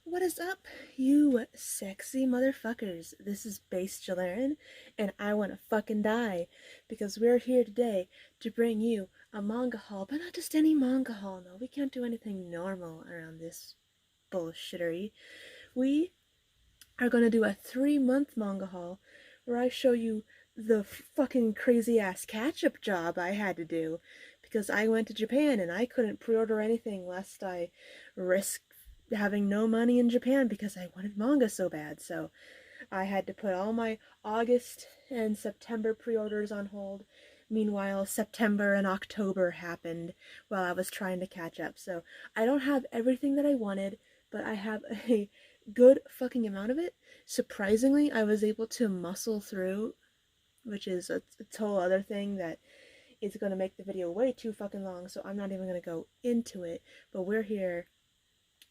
What is up, you sexy motherfuckers? This is Base Jalarin, and I wanna fucking die, because we're here today to bring you a manga haul, but not just any manga haul, no, we can't do anything normal around this bullshittery. We are gonna do a 3-month manga haul, where I show you the fucking crazy-ass catch-up job I had to do, because I went to Japan and I couldn't pre-order anything lest I risk having no money in Japan because I wanted manga so bad. So I had to put all my August and September pre-orders on hold. Meanwhile, September and October happened while I was trying to catch up. So I don't have everything that I wanted, but I have a good fucking amount of it. Surprisingly, I was able to muscle through, which is a whole other thing that is going to make the video way too fucking long, so I'm not even going to go into it. But we're here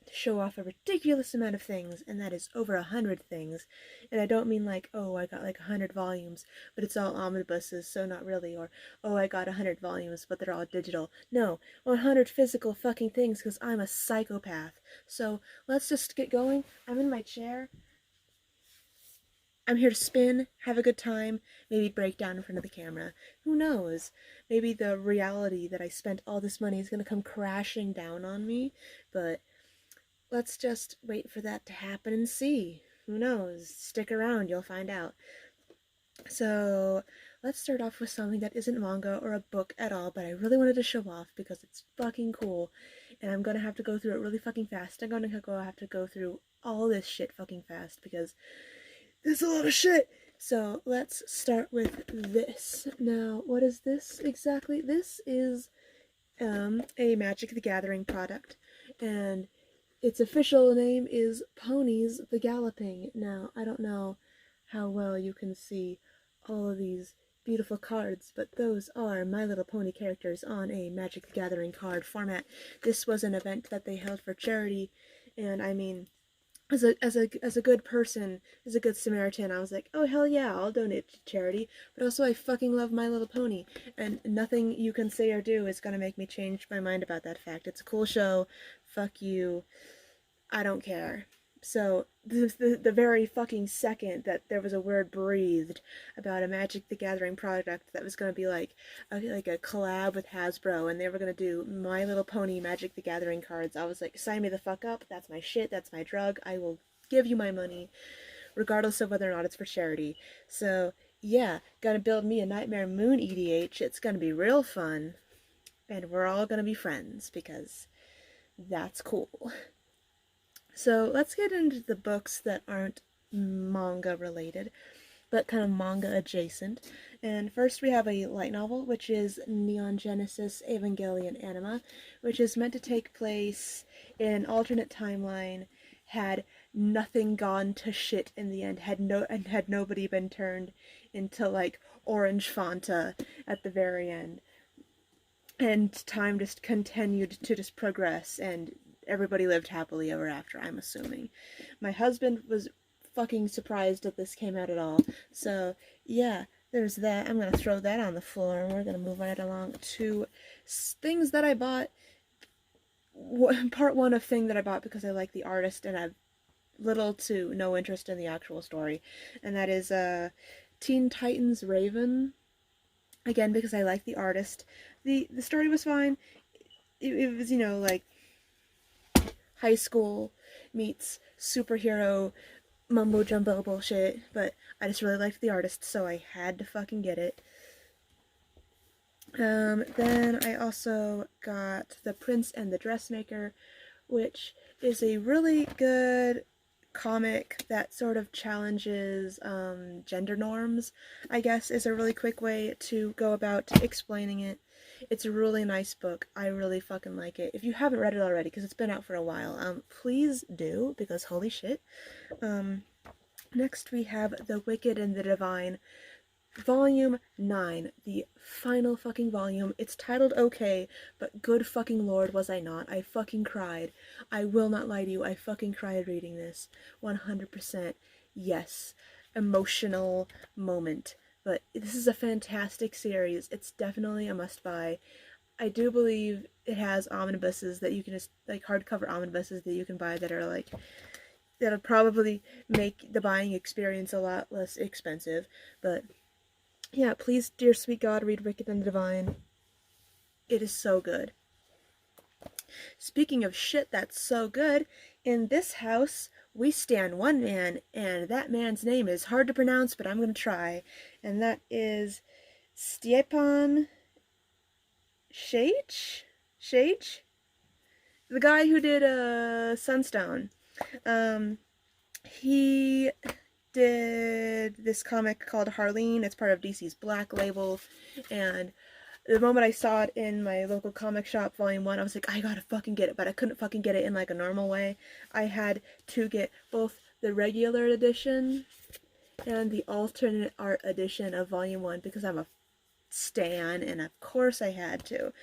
to show off a ridiculous amount of things, and that is over 100 things. And I don't mean like, oh, I got like 100 volumes, but it's all omnibuses, so not really. Or, oh, I got 100 volumes, but they're all digital. No, 100 physical fucking things, because I'm a psychopath. So let's just get going. I'm in my chair. I'm here to spin, have a good time, maybe break down in front of the camera. Who knows? Maybe the reality that I spent all this money is going to come crashing down on me, but let's just wait for that to happen and see. Who knows? Stick around, you'll find out. So, let's start off with something that isn't manga or a book at all, but I really wanted to show off because it's fucking cool, and I'm gonna have to go through it really fucking fast. I'm gonna have to go through all this shit fucking fast because there's a lot of shit. So, let's start with this. Now, what is this exactly? This is a Magic the Gathering product, and its official name is Ponies the Galloping. Now, I don't know how well you can see all of these beautiful cards, but those are My Little Pony characters on a Magic the Gathering card format. This was an event that they held for charity, and I mean, as a good person, as a good Samaritan, I was like, oh hell yeah, I'll donate to charity. But also, I fucking love My Little Pony, and nothing you can say or do is gonna make me change my mind about that fact. It's a cool show. Fuck you. I don't care. So the very fucking second that there was a word breathed about a Magic the Gathering product that was going to be like a collab with Hasbro, and they were going to do My Little Pony Magic the Gathering cards, I was like, sign me the fuck up. That's my shit. That's my drug. I will give you my money, regardless of whether or not it's for charity. So yeah, gonna build me a Nightmare Moon EDH. It's gonna be real fun, and we're all gonna be friends because that's cool. So let's get into the books that aren't manga related, but kind of manga adjacent. And first we have a light novel, which is Neon Genesis Evangelion Anima, which is meant to take place in an alternate timeline had nothing gone to shit in the end, had nobody been turned into like orange Fanta at the very end. And time just continued to just progress, and everybody lived happily ever after, I'm assuming. My husband was fucking surprised that this came out at all. So, yeah, there's that. I'm gonna throw that on the floor, and we're gonna move right along to things that I bought. Part one of thing that I bought because I like the artist and I've little to no interest in the actual story. And that is Teen Titans Raven. Again, because I like the artist. The story was fine. It was, like high school meets superhero mumbo jumbo bullshit, but I just really liked the artist, so I had to fucking get it. Then I also got The Prince and the Dressmaker, which is a really good comic that sort of challenges gender norms, I guess, is a really quick way to go about explaining it. It's a really nice book. I really fucking like it. If you haven't read it already, because it's been out for a while, please do, because holy shit. Next we have The Wicked and the Divine, Volume 9, the final fucking volume. It's titled okay, but good fucking lord was I not. I fucking cried. I will not lie to you, I fucking cried reading this. 100%. Yes. Emotional moment. But this is a fantastic series. It's definitely a must-buy. I do believe it has omnibuses that you can just, like hardcover omnibuses that you can buy that are like that'll probably make the buying experience a lot less expensive. But yeah, please, dear sweet God, read Wicked and the Divine. It is so good. Speaking of shit that's so good, in this house we stand one man, and that man's name is hard to pronounce, but I'm gonna try. And that is Stepan Shage? Shage? The guy who did Sunstone. Um, he did this comic called Harleen. It's part of DC's Black Label, and the moment I saw it in my local comic shop, Volume 1, I was like, I gotta fucking get it, but I couldn't fucking get it in like a normal way. I had to get both the regular edition and the alternate art edition of Volume 1 because I'm a stan, and of course I had to.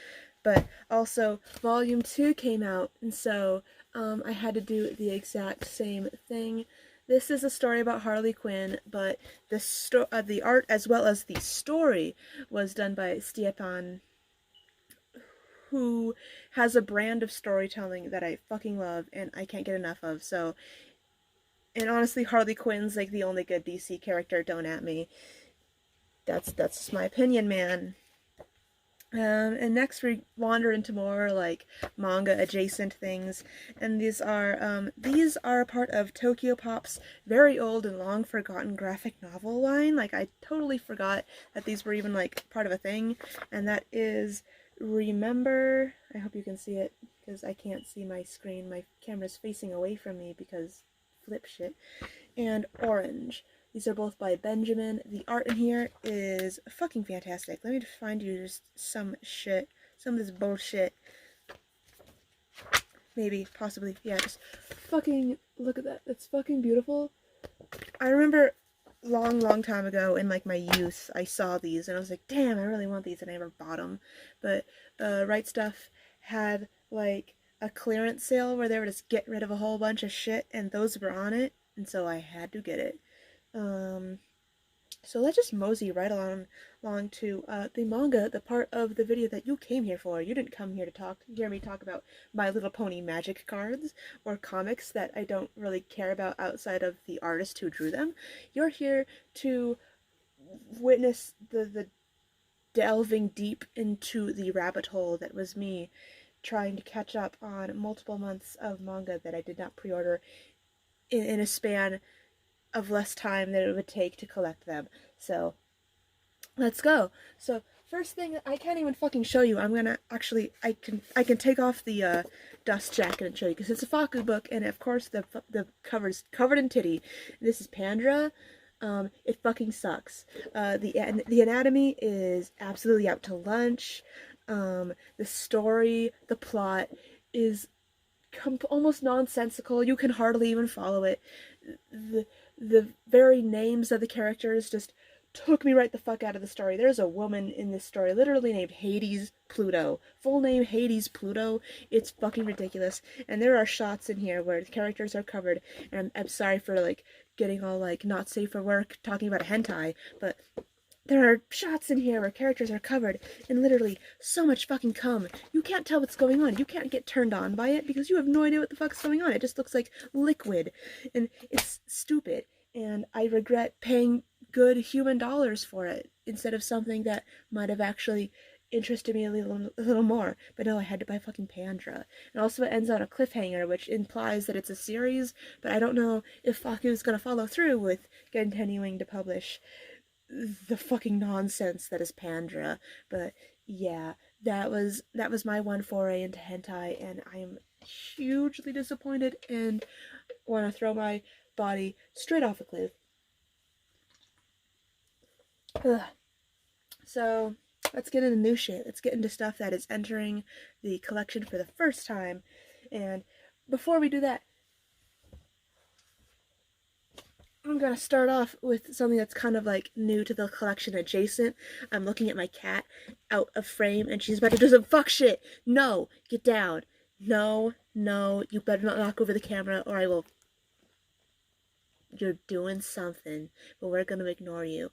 But also, Volume 2 came out, and so I had to do the exact same thing. This is a story about Harley Quinn, but the art as well as the story was done by Stepan, who has a brand of storytelling that I fucking love and I can't get enough of. So, and honestly, Harley Quinn's like the only good DC character. Don't at me. That's my opinion, man. And next we wander into more like manga adjacent things, and these are a part of Tokyo Pop's very old and long forgotten graphic novel line. Like, I totally forgot that these were even like part of a thing, and that is Remember. I hope you can see it because I can't see my screen. My camera's facing away from me because flip shit. And Orange. These are both by Benjamin. The art in here is fucking fantastic. Let me just find you just some shit. Some of this bullshit. Maybe, possibly. Yeah, just fucking look at that. It's fucking beautiful. I remember long time ago in like my youth, I saw these and I was like, damn, I really want these, and I never bought them. But Right Stuff had like a clearance sale where they were just getting rid of a whole bunch of shit, and those were on it, and so I had to get it. So let's just mosey right along to the manga, the part of the video that you came here for. You didn't come here to hear me talk about My Little Pony magic cards or comics that I don't really care about outside of the artist who drew them. You're here to witness the delving deep into the rabbit hole that was me trying to catch up on multiple months of manga that I did not pre-order in a span of less time than it would take to collect them. So, let's go. So, first thing, I can't even fucking show you. I'm gonna actually, I can take off the dust jacket and show you because it's a Faku book, and of course the cover's covered in titty. This is Pandra. It fucking sucks. The anatomy is absolutely out to lunch. The story, the plot is almost nonsensical. You can hardly even follow it. The very names of the characters just took me right the fuck out of the story. There's a woman in this story literally named Hades Pluto. Full name Hades Pluto. It's fucking ridiculous. And there are shots in here where the characters are covered. And I'm sorry for like getting all like not safe for work talking about a hentai, but there are shots in here where characters are covered in literally so much fucking cum. You can't tell what's going on. You can't get turned on by it because you have no idea what the fuck's going on. It just looks like liquid. And it's stupid. And I regret paying good human dollars for it instead of something that might have actually interested me a little more. But no, I had to buy fucking Pandra. And also it ends on a cliffhanger, which implies that it's a series, but I don't know if Faku's gonna follow through with continuing to publish the fucking nonsense that is Pandra. But yeah, that was my one foray into hentai, and I am hugely disappointed and want to throw my body straight off a cliff. Ugh. So let's get into new shit. Let's get into stuff that is entering the collection for the first time. And before we do that, I'm gonna start off with something that's kind of like new to the collection adjacent. I'm looking at my cat out of frame and she's about to do some fuck shit. No, get down. No, you better not knock over the camera or I will. You're doing something, but we're gonna ignore you.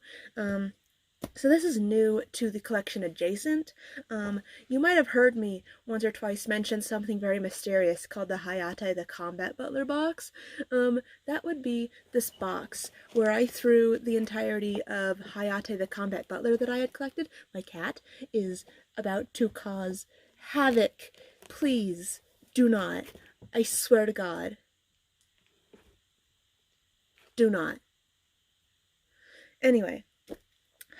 So this is new to the collection adjacent. You might have heard me once or twice mention something very mysterious called the Hayate the Combat Butler box. That would be this box where I threw the entirety of Hayate the Combat Butler that I had collected. My cat is about to cause havoc. Please do not. I swear to God. Do not. Anyway,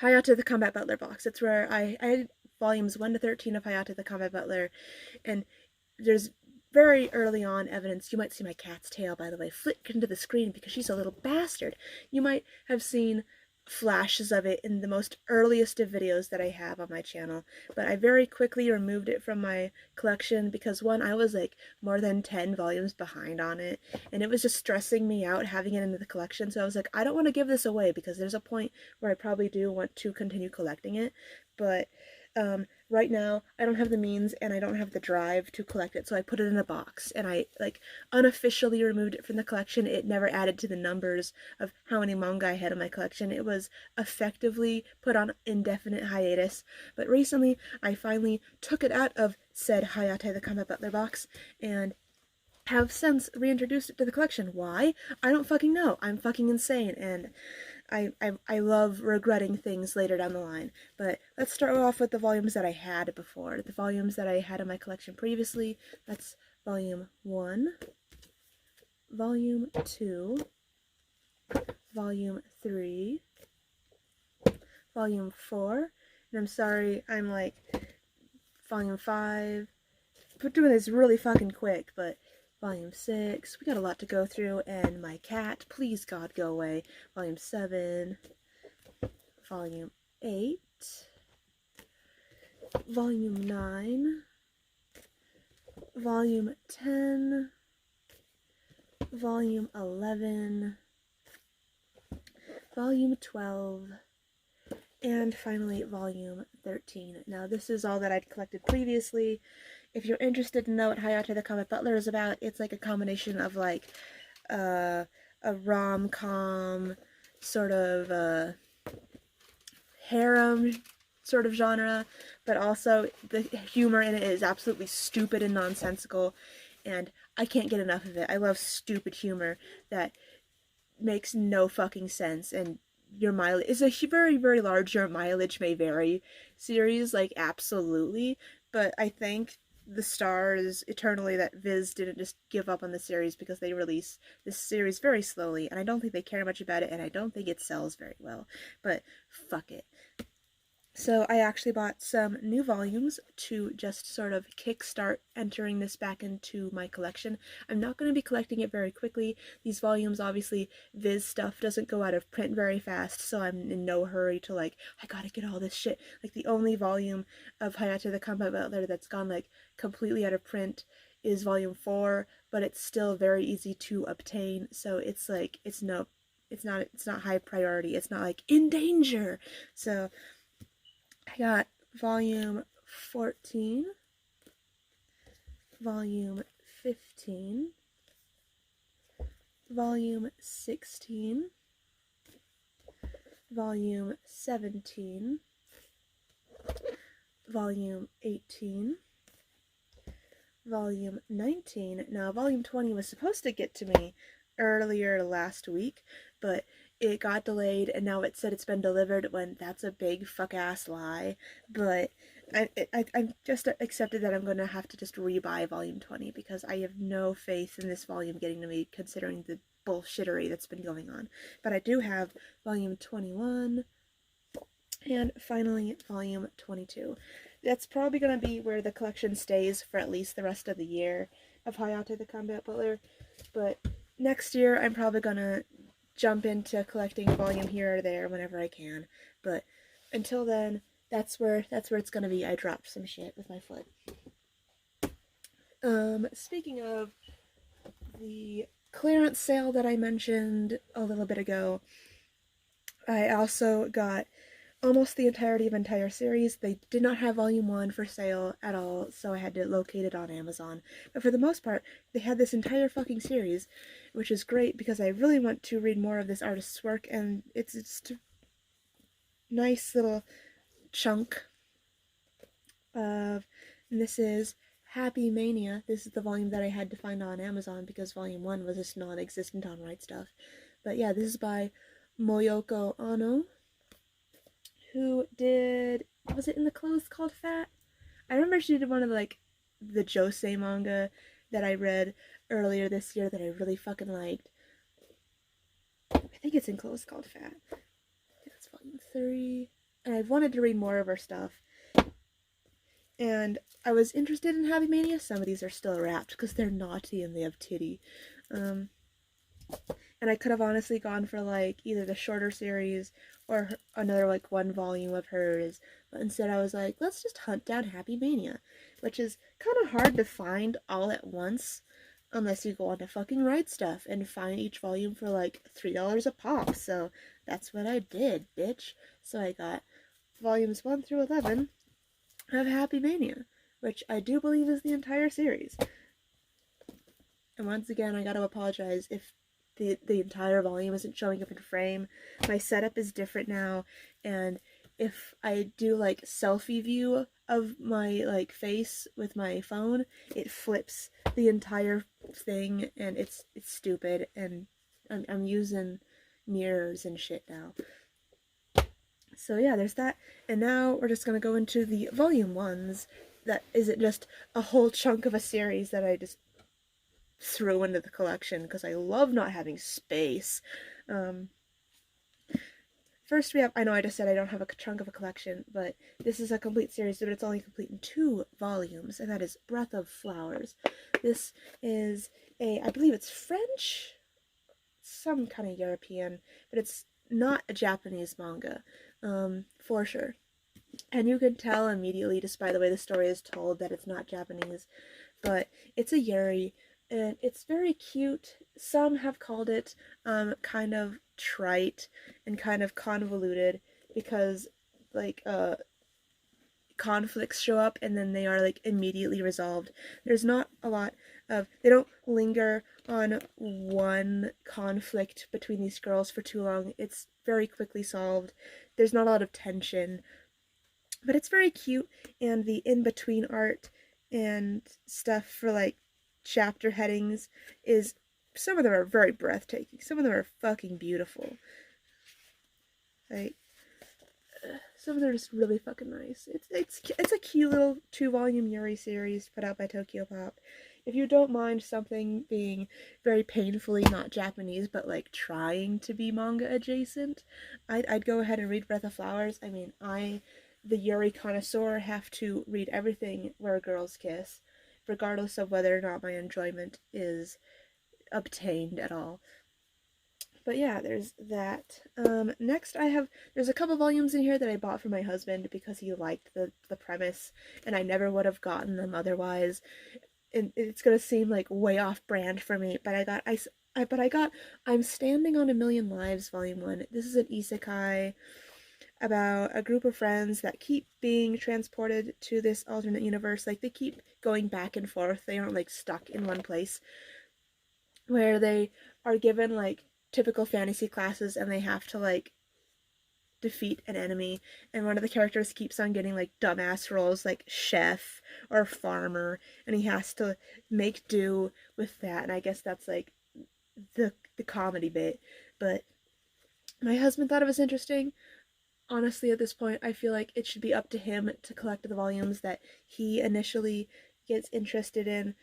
Hayate the Combat Butler box. It's where I had volumes 1 to 13 of Hayate the Combat Butler, and there's very early on evidence. You might see my cat's tail, by the way, flick into the screen because she's a little bastard. You might have seen flashes of it in the most earliest of videos that I have on my channel, but I very quickly removed it from my collection because, one, I was like more than 10 volumes behind on it, and it was just stressing me out having it in the collection. So I was like, I don't want to give this away because there's a point where I probably do want to continue collecting it, but right now I don't have the means and I don't have the drive to collect it, so I put it in a box and I like unofficially removed it from the collection. It never added to the numbers of how many manga I had in my collection. It was effectively put on indefinite hiatus, but recently I finally took it out of said Hayate the Combat Butler box and have since reintroduced it to the collection. Why? I don't fucking know. I'm fucking insane, and I love regretting things later down the line. But let's start off with the volumes that I had before. The volumes that I had in my collection previously. That's volume 1, volume 2, volume 3, volume 4, and I'm sorry, I'm like volume 5. We're doing this really fucking quick, but volume 6, we got a lot to go through, and my cat, please God, go away. Volume 7, volume 8, volume 9, volume 10, volume 11, volume 12, and finally volume 13. Now this is all that I'd collected previously. If you're interested to know what Hayate the Combat Butler is about, it's like a combination of like a rom-com sort of harem sort of genre, but also the humor in it is absolutely stupid and nonsensical, and I can't get enough of it. I love stupid humor that makes no fucking sense, and your mileage is a very, very large your mileage may vary series, like, absolutely, but I think the stars eternally that Viz didn't just give up on the series because they release this series very slowly, and I don't think they care much about it, and I don't think it sells very well, but fuck it. So I actually bought some new volumes to just sort of kickstart entering this back into my collection. I'm not going to be collecting it very quickly. These volumes, obviously, Viz stuff doesn't go out of print very fast, so I'm in no hurry to, like, I gotta get all this shit. Like, the only volume of Hayate the Combat Butler that's gone, like, completely out of print is volume 4, but it's still very easy to obtain, so it's like, it's not high priority. It's not, like, in danger. So I got volume 14, volume 15, volume 16, volume 17, volume 18, volume 19. Now, volume 20 was supposed to get to me earlier last week, but it got delayed, and now it said it's been delivered, when that's a big fuck-ass lie. But I just accepted that I'm going to have to just rebuy volume 20, because I have no faith in this volume getting to me, considering the bullshittery that's been going on. But I do have volume 21, and finally volume 22. That's probably going to be where the collection stays for at least the rest of the year of Hayate the Combat Butler, but next year I'm probably going to jump into collecting a volume here or there whenever I can, but until then, that's where it's gonna be. I dropped some shit with my foot. Speaking of the clearance sale that I mentioned a little bit ago, I also got almost the entirety of entire series. They did not have volume 1 for sale at all, so I had to locate it on Amazon. But for the most part, they had this entire fucking series, which is great because I really want to read more of this artist's work, and it's nice little chunk of, and this is Happy Mania. This is the volume that I had to find on Amazon because volume 1 was just non-existent on Right Stuff. But yeah, this is by Moyoko Ano, who did, was it In the Clothes Called Fat? I remember she did one of the Josei manga that I read earlier this year that I really fucking liked. I think it's In Clothes Called Fat. I think that's volume 3. And I've wanted to read more of her stuff. And I was interested in Happy Mania. Some of these are still wrapped because they're naughty and they have titty. And I could have honestly gone for either the shorter series or another one volume of hers. But instead I was like, let's just hunt down Happy Mania, which is kind of hard to find all at once unless you go on to fucking Right Stuff and find each volume for $3 a pop. So that's what I did, bitch. So I got volumes 1 through 11 of Happy Mania, which I do believe is the entire series. And once again, I gotta apologize if the entire volume isn't showing up in frame. My setup is different now, and if I do selfie view of my face with my phone, it flips the entire thing, and it's stupid, and I'm using mirrors and shit now. So yeah, there's that. And now we're just gonna go into the volume ones. That isn't just a whole chunk of a series that I just threw into the collection because I love not having space. First we have, I know I just said I don't have a chunk of a collection, but this is a complete series, but it's only complete in 2 volumes, and that is Breath of Flowers. This is I believe it's French, some kind of European, but it's not a Japanese manga, for sure. And you can tell immediately, just by the way the story is told, that it's not Japanese. But it's a yuri, and it's very cute. Some have called it kind of trite and kind of convoluted because conflicts show up and then they are immediately resolved. There's not a lot of, they don't linger on one conflict between these girls for too long. It's very quickly solved. There's not a lot of tension, but it's very cute, and the in-between art and stuff for chapter headings is, some of them are very breathtaking. Some of them are fucking beautiful. Some of them are just really fucking nice. It's a cute little 2-volume Yuri series put out by Tokyo Pop. If you don't mind something being very painfully not Japanese, but trying to be manga adjacent, I'd go ahead and read Breath of Flowers. I mean, the Yuri connoisseur, have to read everything where girls kiss, regardless of whether or not my enjoyment is obtained at all. But yeah, there's that. Next there's a couple volumes in here that I bought for my husband because he liked the premise, and I never would have gotten them otherwise. And it's gonna seem way off brand for me, but I got I'm Standing on a Million Lives, Volume 1. This is an isekai about a group of friends that keep being transported to this alternate universe. They keep going back and forth. They aren't stuck in one place, where they are given typical fantasy classes and they have to defeat an enemy, and one of the characters keeps on getting dumbass roles like chef or farmer, and he has to make do with that. And I guess that's the comedy bit. But my husband thought it was interesting. Honestly, at this point, I feel like it should be up to him to collect the volumes that he initially gets interested in,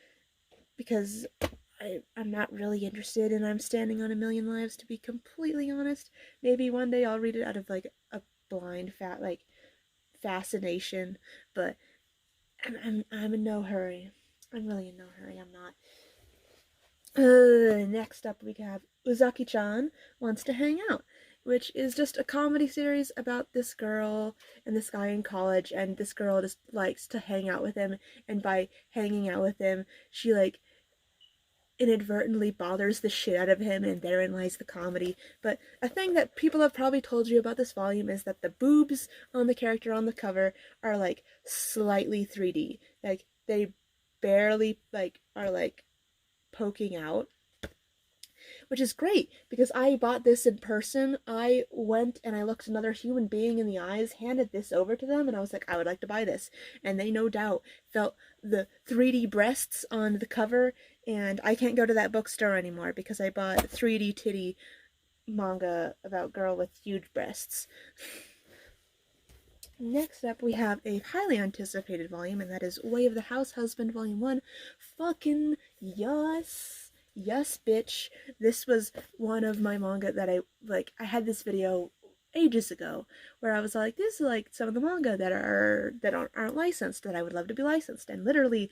because I'm not really interested in I'm Standing on a Million Lives, to be completely honest. Maybe one day I'll read it out of a blind fascination, but I'm in no hurry. I'm really in no hurry. I'm not. Next up we have Uzaki-chan Wants to Hang Out, which is just a comedy series about this girl and this guy in college, and this girl just likes to hang out with him, and by hanging out with him, she inadvertently bothers the shit out of him, and therein lies the comedy. But a thing that people have probably told you about this volume is that the boobs on the character on the cover are slightly 3D. They barely are poking out, which is great because I bought this in person. I went and I looked another human being in the eyes, handed this over to them, and I was like, I would like to buy this. And they no doubt felt the 3D breasts on the cover, and I can't go to that bookstore anymore because I bought 3D titty manga about girl with huge breasts. Next up, we have a highly anticipated volume, and that is Way of the House Husband, Volume 1. Fucking yes! Yes, bitch! This was one of my manga that I had this video ages ago where I was like, this is like some of the manga that aren't licensed that I would love to be licensed, and literally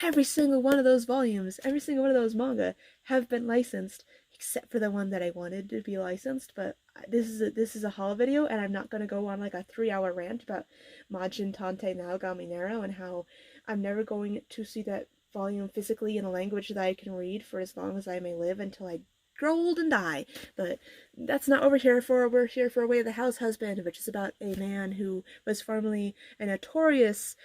every single one of those volumes, every single one of those manga have been licensed, except for the one that I wanted to be licensed. But this is a haul video, and I'm not gonna go on like a 3-hour rant about Majin Tante Naogami Nero and how I'm never going to see that volume physically in a language that I can read for as long as I may live until I grow old and die. But that's not what we're here for. We're here for Way of the House Husband, which is about a man who was formerly a notorious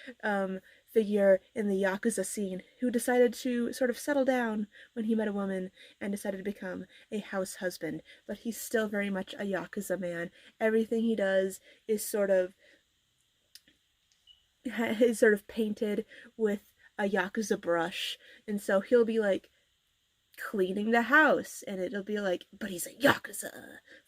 figure in the Yakuza scene who decided to sort of settle down when he met a woman and decided to become a house husband. But he's still very much a Yakuza man. Everything he does is sort of painted with a Yakuza brush. And so he'll be like cleaning the house, and it'll be like, but he's a Yakuza,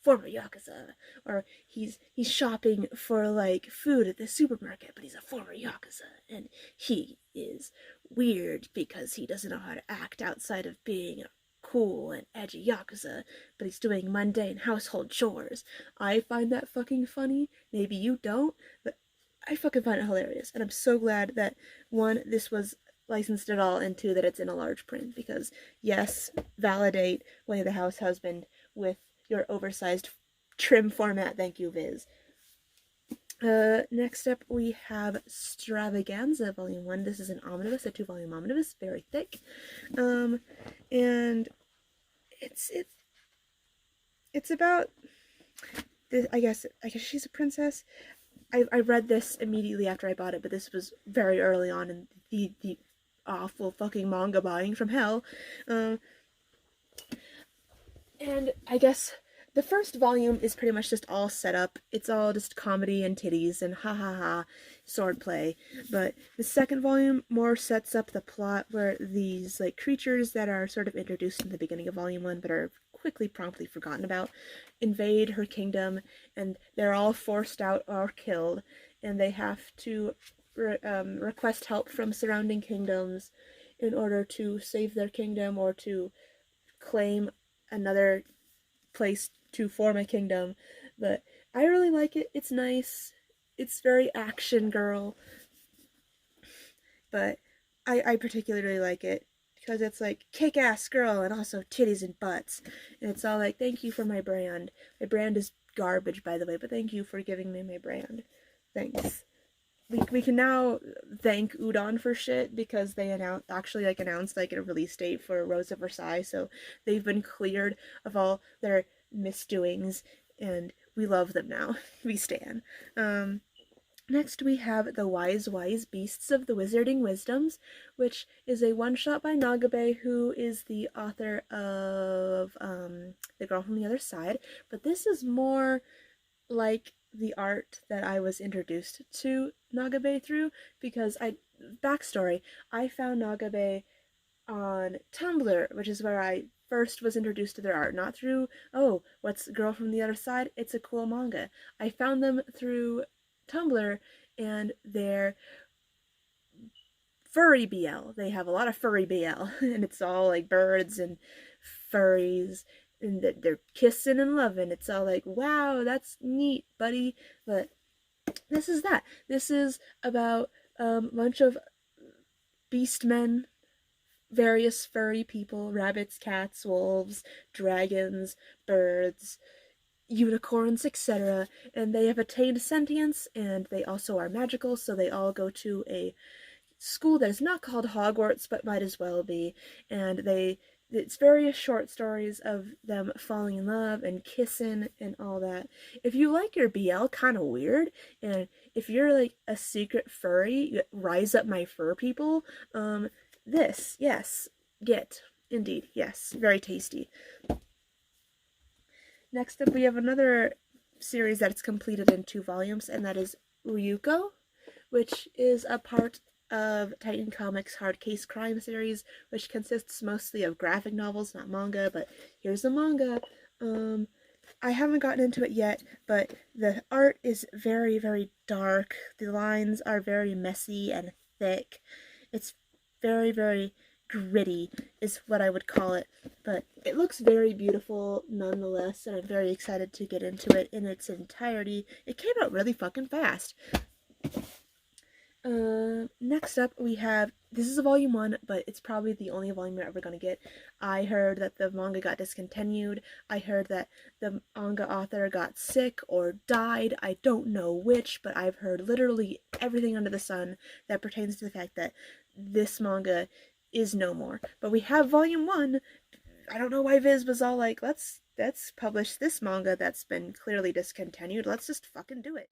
former Yakuza. Or he's shopping for like food at the supermarket, but he's a former Yakuza, and he is weird because he doesn't know how to act outside of being a cool and edgy Yakuza, but he's doing mundane household chores. I find that fucking funny. Maybe you don't, but I fucking find it hilarious, and I'm so glad that, one, this was licensed at all, and two, that it's in a large print, because yes, validate Way of the House Husband with your oversized trim format, thank you, Viz. Next up we have Stravaganza Volume 1. This is an omnibus, a 2-volume omnibus, very thick, and it's about this, I guess she's a princess. I read this immediately after I bought it, but this was very early on in the awful fucking manga buying from hell. And I guess the first volume is pretty much just all set up. It's all just comedy and titties and ha ha ha swordplay. But the second volume more sets up the plot, where these like creatures that are sort of introduced in the beginning of volume 1 but are quickly promptly forgotten about invade her kingdom, and they're all forced out or killed, and they have to request help from surrounding kingdoms in order to save their kingdom or to claim another place to form a kingdom. But I really like it. It's nice. It's very action girl. But I particularly like it because it's like kick-ass girl and also titties and butts. And it's all like, thank you for my brand. My brand is garbage, by the way, but thank you for giving me my brand. Thanks. We can now thank Udon for shit because they announced like a release date for Rose of Versailles, so they've been cleared of all their misdoings, and we love them now. We stan. Next we have The Wise Beasts of the Wizarding Wisdoms, which is a one-shot by Nagabe, who is the author of The Girl from the Other Side, but this is more like the art that I was introduced to Nagabe through, because backstory, I found Nagabe on Tumblr, which is where I first was introduced to their art, not through, oh, what's Girl from the Other Side? It's a cool manga. I found them through Tumblr and their furry BL. They have a lot of furry BL, and it's all like birds and furries, and they're kissing and loving. It's all like, wow, that's neat, buddy. But this is that. This is about a bunch of beast men, various furry people, rabbits, cats, wolves, dragons, birds, unicorns, etc. And they have attained sentience, and they also are magical, so they all go to a school that is not called Hogwarts, but might as well be. And it's various short stories of them falling in love and kissing and all that. If you like your BL kind of weird, and if you're like a secret furry, rise up my fur people, this, yes, get, indeed, yes, very tasty. Next up, we have another series that's completed in 2 volumes, and that is Ryuko, which is a part of Titan Comics' Hard Case Crime series, which consists mostly of graphic novels, not manga, but here's the manga. I haven't gotten into it yet, but the art is very, very dark. The lines are very messy and thick. It's very, very gritty, is what I would call it. But it looks very beautiful nonetheless, and I'm very excited to get into it in its entirety. It came out really fucking fast. Next up we have, this is a volume 1, but it's probably the only volume you're ever gonna get. I heard that the manga got discontinued. I heard that the manga author got sick or died. I don't know which, but I've heard literally everything under the sun that pertains to the fact that this manga is no more. But we have volume 1. I don't know why Viz was all like, let's publish this manga that's been clearly discontinued. Let's just fucking do it.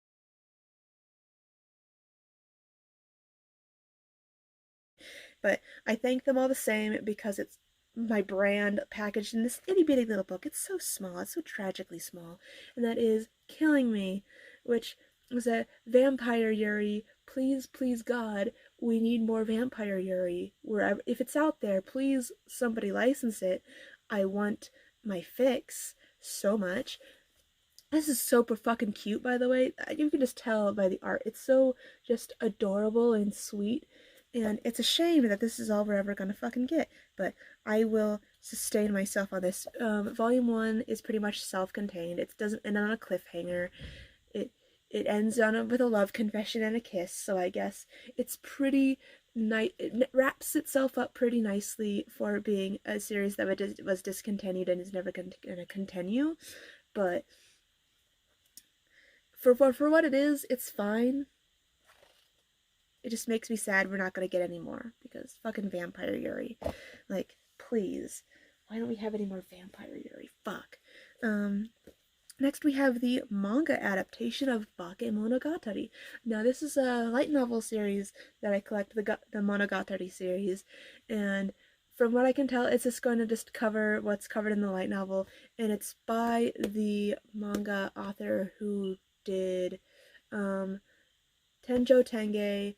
But I thank them all the same because it's my brand packaged in this itty bitty little book. It's so small, it's so tragically small, and that is Killing Me, which was a vampire Yuri. Please, please, God, we need more vampire Yuri. Wherever, if it's out there, please somebody license it. I want my fix so much. This is super fucking cute, by the way. You can just tell by the art. It's so just adorable and sweet. And it's a shame that this is all we're ever gonna fucking get. But I will sustain myself on this. Volume 1 is pretty much self-contained. It doesn't end on a cliffhanger. It it ends with a love confession and a kiss. So I guess it's pretty nice. It wraps itself up pretty nicely for being a series that was discontinued and is never gonna continue. But for what it is, it's fine. It just makes me sad we're not gonna get any more because fucking Vampire Yuri. Like, please. Why don't we have any more Vampire Yuri? Fuck. Next we have the manga adaptation of Bakemonogatari. Now this is a light novel series that I collect, the Monogatari series, and from what I can tell, it's just going to just cover what's covered in the light novel, and it's by the manga author who did Tenjo Tenge,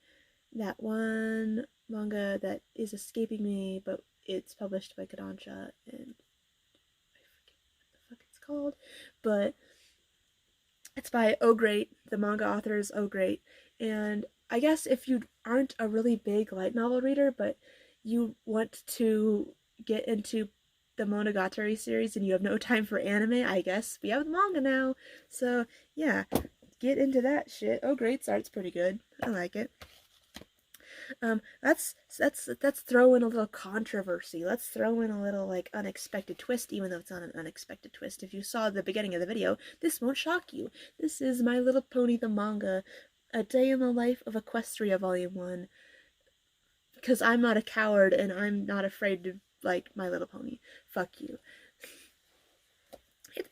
that one manga that is escaping me, but it's published by Kodansha, and I forget what the fuck it's called, but it's by Oh Great. The manga author is Oh Great, and I guess if you aren't a really big light novel reader, but you want to get into the Monogatari series and you have no time for anime, I guess we have the manga now. So yeah, get into that shit. Oh Great's art's pretty good. I like it. Let's throw in a little controversy. Let's throw in a little like unexpected twist, even though it's not an unexpected twist. If you saw the beginning of the video, this won't shock you. This is My Little Pony the manga, A Day in the Life of Equestria Volume 1. Because I'm not a coward and I'm not afraid to like My Little Pony. Fuck you.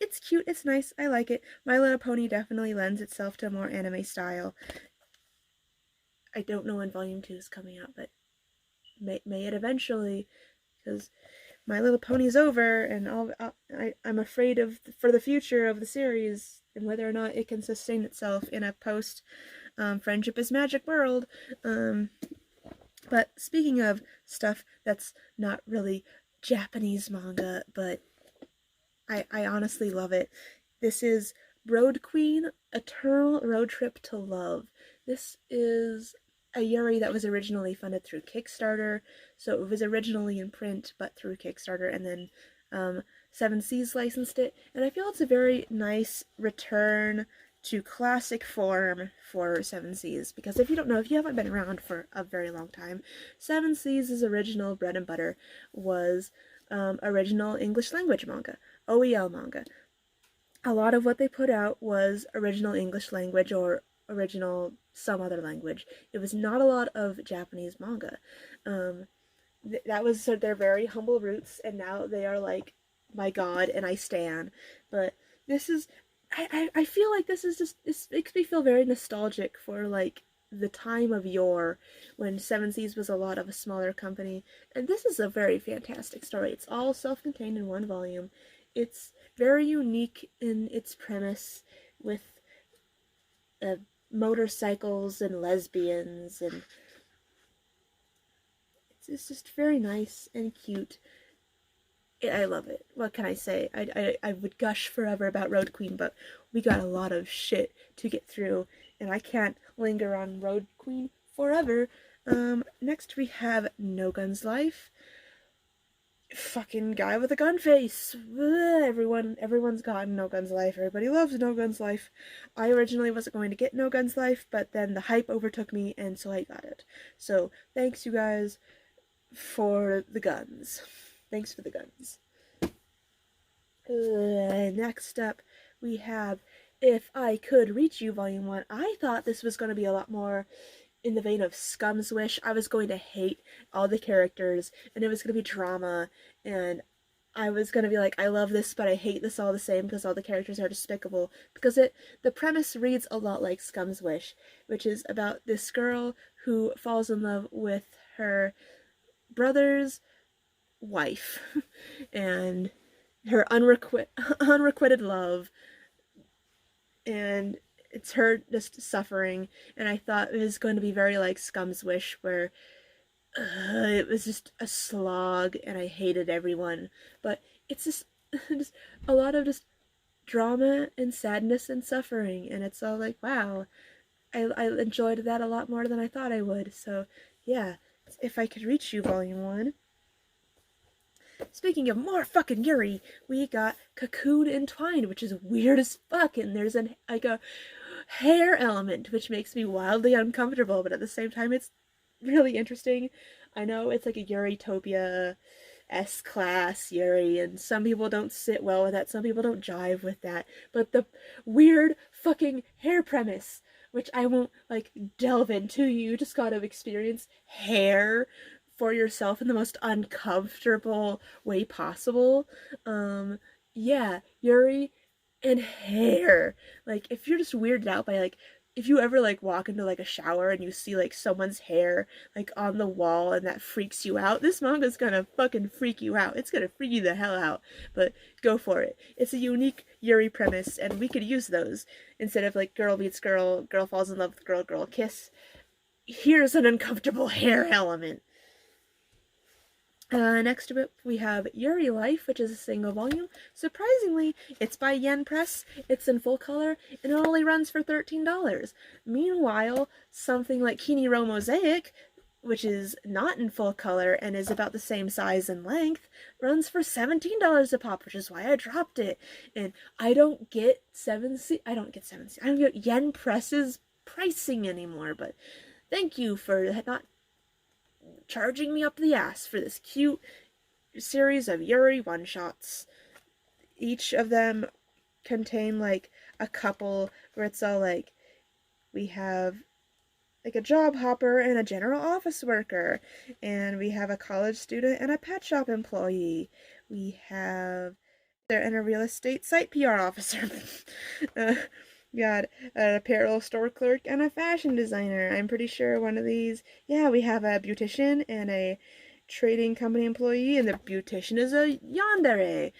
It's cute, it's nice, I like it. My Little Pony definitely lends itself to a more anime style. I don't know when Volume 2 is coming out, but may it eventually, because My Little Pony's over, and I'm afraid for the future of the series and whether or not it can sustain itself in a post Friendship is Magic world. But speaking of stuff that's not really Japanese manga, but I honestly love it. This is Road Queen, Eternal Road Trip to Love. This is a Yuri that was originally funded through Kickstarter, so it was originally in print, but through Kickstarter, and then Seven Seas licensed it, and I feel it's a very nice return to classic form for Seven Seas, because if you don't know, if you haven't been around for a very long time, Seven Seas' original bread and butter was original English language manga, OEL manga. A lot of what they put out was original English language or original some other language. It was not a lot of Japanese manga. That was their very humble roots, and now they are like, my God, and I stan. But this is, I feel like this makes me feel very nostalgic for like the time of yore when Seven Seas was a lot of a smaller company, and this is a very fantastic story. It's all self-contained in one volume. very unique in its premise with uh, motorcycles and lesbians, and it's just very nice and cute. I love it. What can I say? I would gush forever about Road Queen, but we got a lot of shit to get through, and I can't linger on Road Queen forever. Next we have No Guns Life. Fucking guy with a gun face. Ugh, everyone's gotten No Guns Life. Everybody loves No Guns Life. I originally wasn't going to get No Guns Life, but then the hype overtook me, and so I got it. So thanks, you guys, for the guns. Thanks for the guns. Next up, we have If I Could Reach You, Volume 1. I thought this was going to be a lot more in the vein of Scum's Wish. I was going to hate all the characters, and it was going to be drama, and I was going to be like, I love this, but I hate this all the same because all the characters are despicable. Because the premise reads a lot like Scum's Wish, which is about this girl who falls in love with her brother's wife, and her unrequited love, and it's her just suffering. And I thought it was going to be very like Scum's Wish, where it was just a slog and I hated everyone. But it's just a lot of just drama and sadness and suffering, and it's all like, wow, I enjoyed that a lot more than I thought I would. So yeah, If I Could Reach You, Volume 1. Speaking of more fucking Yuri, we got Cocoon Entwined, which is weird as fuck, and there's like a hair element, which makes me wildly uncomfortable, but at the same time it's really interesting. I know it's like a Yuritopia S-class Yuri, and some people don't sit well with that, some people don't jive with that, but the weird fucking hair premise, which I won't like delve into, you just gotta experience hair for yourself in the most uncomfortable way possible. Yeah, Yuri and hair. Like, if you're just weirded out by like, if you ever like walk into like a shower and you see like someone's hair like on the wall and that freaks you out, this manga's gonna fucking freak you out. It's gonna freak you the hell out. But go for it. It's a unique Yuri premise, and we could use those instead of like girl meets girl, girl falls in love with girl, girl kiss. Here's an uncomfortable hair element. Next up, we have Yuri Life, which is a single volume. Surprisingly, it's by Yen Press, it's in full color, and it only runs for $13. Meanwhile, something like Kiniro Mosaic, which is not in full color and is about the same size and length, runs for $17 a pop, which is why I dropped it. And I don't get I don't get Yen Press's pricing anymore, but thank you for not charging me up the ass for this cute series of Yuri one-shots. Each of them contain like a couple where it's all like, we have like a job hopper and a general office worker, and we have a college student and a pet shop employee. We have and a real estate site PR officer. Got an apparel store clerk and a fashion designer. I'm pretty sure one of these. Yeah, we have a beautician and a trading company employee, and the beautician is a yandere.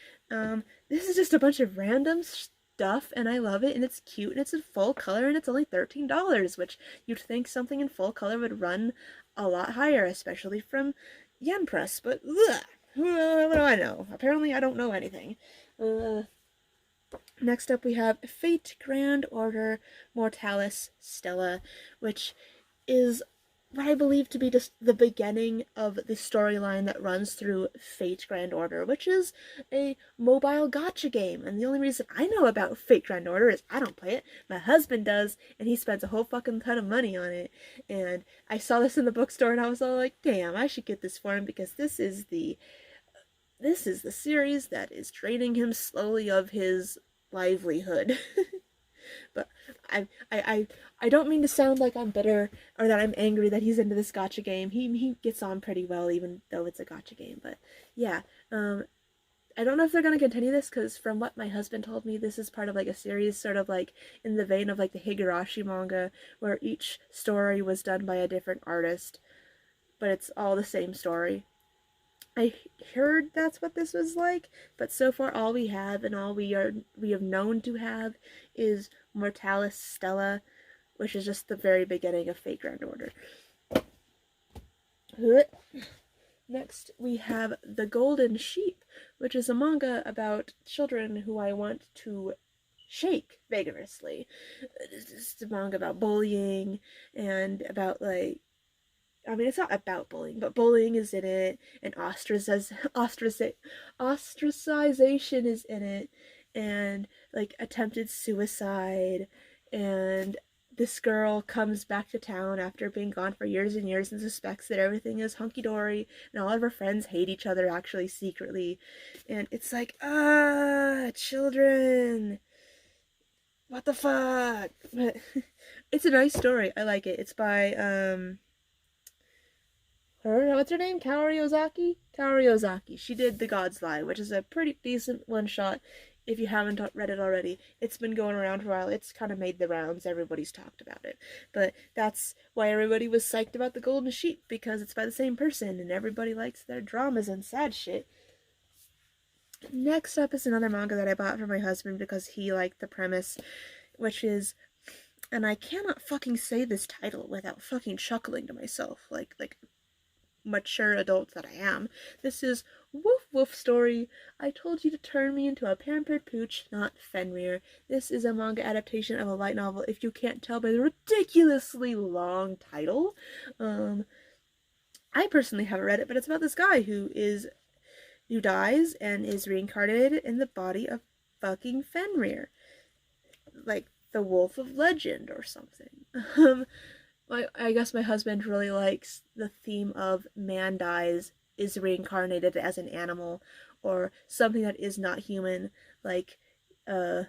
This is just a bunch of random stuff, and I love it, and it's cute, and it's in full color, and it's only $13, which you'd think something in full color would run a lot higher, especially from Yen Press, but ugh, what do I know? Apparently I don't know anything. Next up, we have Fate Grand Order Mortalis Stella, which is what I believe to be just the beginning of the storyline that runs through Fate Grand Order, which is a mobile gacha game. And the only reason I know about Fate Grand Order is I don't play it. My husband does, and he spends a whole fucking ton of money on it. And I saw this in the bookstore, and I was all like, damn, I should get this for him, because this is the series that is draining him slowly of his livelihood. But I don't mean to sound like I'm bitter or that I'm angry that he's into this gacha game. He gets on pretty well, even though it's a gacha game. But yeah, I don't know if they're gonna continue this, because from what my husband told me, this is part of like a series, sort of like in the vein of like the Higurashi manga, where each story was done by a different artist, but it's all the same story. I heard that's what this was like, but so far all we have and all we have known to have is Mortalis Stella, which is just the very beginning of Fate Grand Order. Next, we have The Golden Sheep, which is a manga about children who I want to shake vigorously. It's a manga about bullying and about, like, I mean, it's not about bullying, but bullying is in it, and ostracization is in it, and, like, attempted suicide, and this girl comes back to town after being gone for years and years and suspects that everything is hunky-dory, and all of her friends hate each other actually secretly, and it's like, children, what the fuck? But it's a nice story. I like it. It's by, what's her name? Kaori Ozaki? Kaori Ozaki. She did The God's Lie, which is a pretty decent one shot if you haven't read it already. It's been going around for a while. It's kind of made the rounds. Everybody's talked about it. But that's why everybody was psyched about The Golden Sheep, because it's by the same person, and everybody likes their dramas and sad shit. Next up is another manga that I bought for my husband because he liked the premise, which is, and I cannot fucking say this title without fucking chuckling to myself, like mature adult that I am. This is Woof Woof Story. I told you to turn me into a pampered pooch, not Fenrir. This is a manga adaptation of a light novel, if you can't tell by the ridiculously long title. I personally haven't read it, but it's about this guy who dies and is reincarnated in the body of fucking Fenrir. Like the Wolf of Legend or something. I guess my husband really likes the theme of man dies, is reincarnated as an animal, or something that is not human. Like, I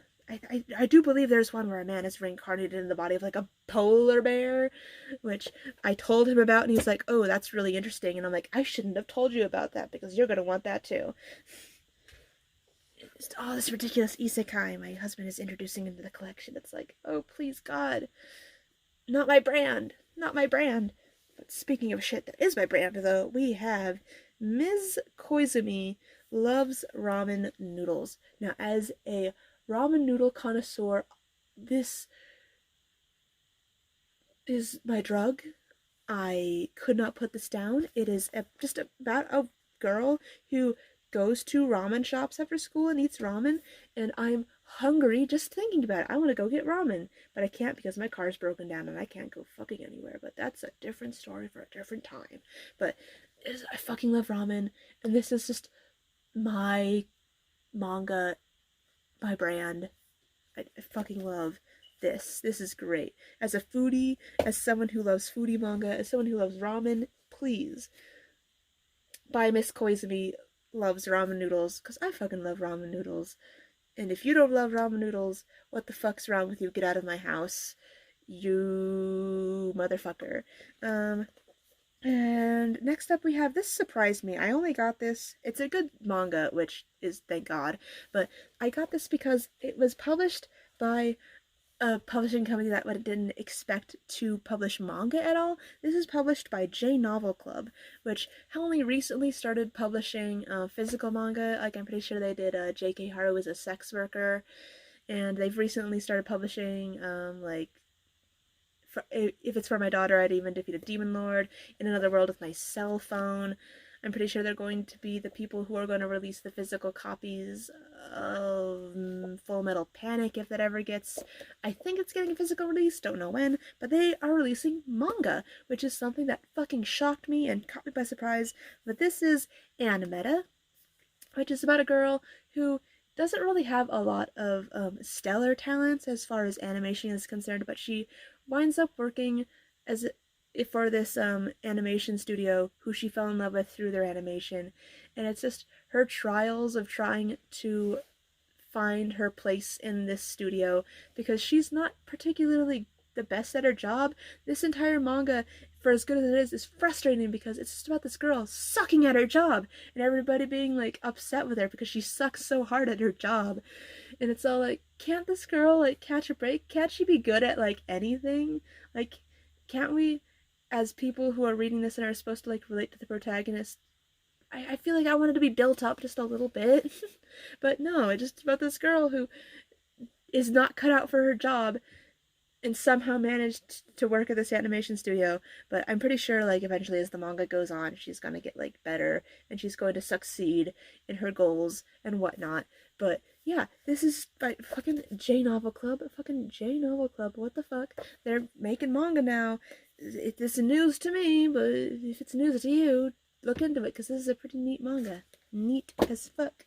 do believe there's one where a man is reincarnated in the body of like a polar bear, which I told him about, and he's like, "Oh, that's really interesting." And I'm like, "I shouldn't have told you about that because you're gonna want that too." It's all this ridiculous isekai my husband is introducing into the collection. It's like, oh please God. Not my brand. Not my brand. But speaking of shit that is my brand, though, we have Ms. Koizumi Loves Ramen Noodles. Now, as a ramen noodle connoisseur, this is my drug. I could not put this down. It is just about a girl who goes to ramen shops after school and eats ramen, and I'm hungry just thinking about it. I want to go get ramen, but I can't because my car's broken down and I can't go fucking anywhere. But that's a different story for a different time. But I fucking love ramen, and this is just my manga, my brand. I fucking love this. This is great. As a foodie, as someone who loves foodie manga, as someone who loves ramen, please buy Miss Koizumi Loves Ramen Noodles, because I fucking love ramen noodles. And if you don't love ramen noodles, what the fuck's wrong with you? Get out of my house. You motherfucker. And next up we have, this surprised me. I only got this, it's a good manga, which is thank God, but I got this because it was published by a publishing company that didn't expect to publish manga at all. This is published by J Novel Club, which only recently started publishing physical manga. Like, I'm pretty sure they did J.K. Haru is a Sex Worker, and they've recently started publishing like, if it's for my daughter, I'd even defeat a demon lord, in another world with my cell phone. I'm pretty sure they're going to be the people who are going to release the physical copies of Full Metal Panic, if that ever gets, I think it's getting a physical release, don't know when, but they are releasing manga, which is something that fucking shocked me and caught me by surprise. But this is Animeta, which is about a girl who doesn't really have a lot of stellar talents as far as animation is concerned, but she winds up working as for this animation studio who she fell in love with through their animation, and it's just her trials of trying to find her place in this studio because she's not particularly the best at her job. This entire manga, for as good as it is frustrating because it's just about this girl sucking at her job and everybody being like upset with her because she sucks so hard at her job. And it's all like, can't this girl like catch a break? Can't she be good at like anything? Like, can't we, as people who are reading this and are supposed to like relate to the protagonist, I feel like I wanted to be built up just a little bit. But no, it's just about this girl who is not cut out for her job and somehow managed to work at this animation studio. But I'm pretty sure, like, eventually as the manga goes on, she's gonna get, like, better and she's going to succeed in her goals and whatnot. But yeah, this is by fucking J Novel Club. Fucking J Novel Club. What the fuck? They're making manga now. It's news to me, but if it's news to you, look into it because this is a pretty neat manga. Neat as fuck.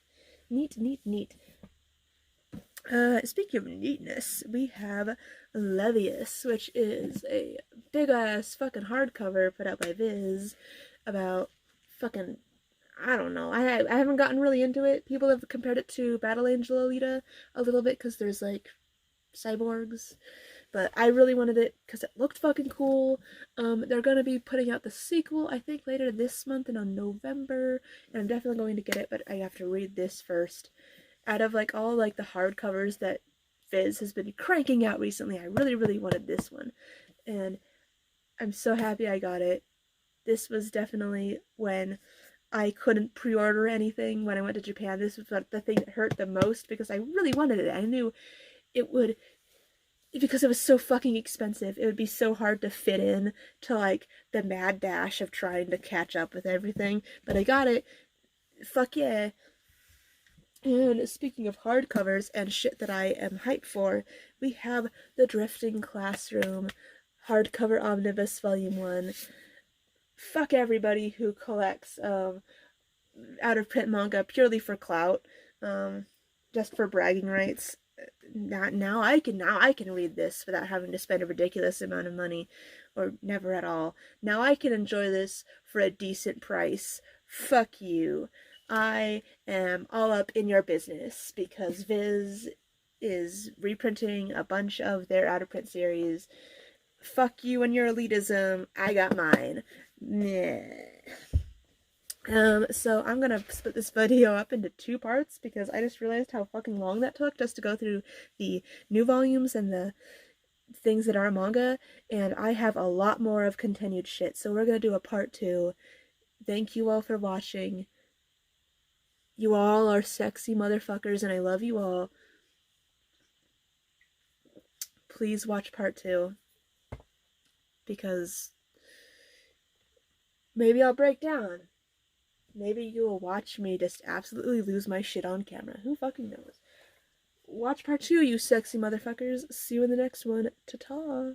Neat, neat, neat. Speaking of neatness, we have Levius, which is a big ass fucking hardcover put out by Viz about fucking, I don't know. I haven't gotten really into it. People have compared it to Battle Angel Alita a little bit because there's like cyborgs, but I really wanted it because it looked fucking cool. They're gonna be putting out the sequel, I think, later this month and on November, and I'm definitely going to get it, but I have to read this first. Out of like all like the hardcovers that Viz has been cranking out recently, I really, really wanted this one, and I'm so happy I got it. This was definitely when I couldn't pre-order anything when I went to Japan. This was the thing that hurt the most because I really wanted it. I knew it would, because it was so fucking expensive, it would be so hard to fit in to like the mad dash of trying to catch up with everything. But I got it. Fuck yeah. And speaking of hardcovers and shit that I am hyped for, we have The Drifting Classroom hardcover omnibus volume 1. Fuck everybody who collects out of print manga purely for clout, just for bragging rights. Now I can read this without having to spend a ridiculous amount of money, or never at all. Now I can enjoy this for a decent price. Fuck you. I am all up in your business because Viz is reprinting a bunch of their out of print series. Fuck you and your elitism. I got mine. So I'm gonna split this video up into 2 parts because I just realized how fucking long that took just to go through the new volumes and the things that are manga, and I have a lot more of continued shit, so we're gonna do a part 2. Thank you all for watching. You all are sexy motherfuckers, and I love you all. Please watch part 2. Because maybe I'll break down. Maybe you will watch me just absolutely lose my shit on camera. Who fucking knows? Watch part 2, you sexy motherfuckers. See you in the next one. Ta-ta.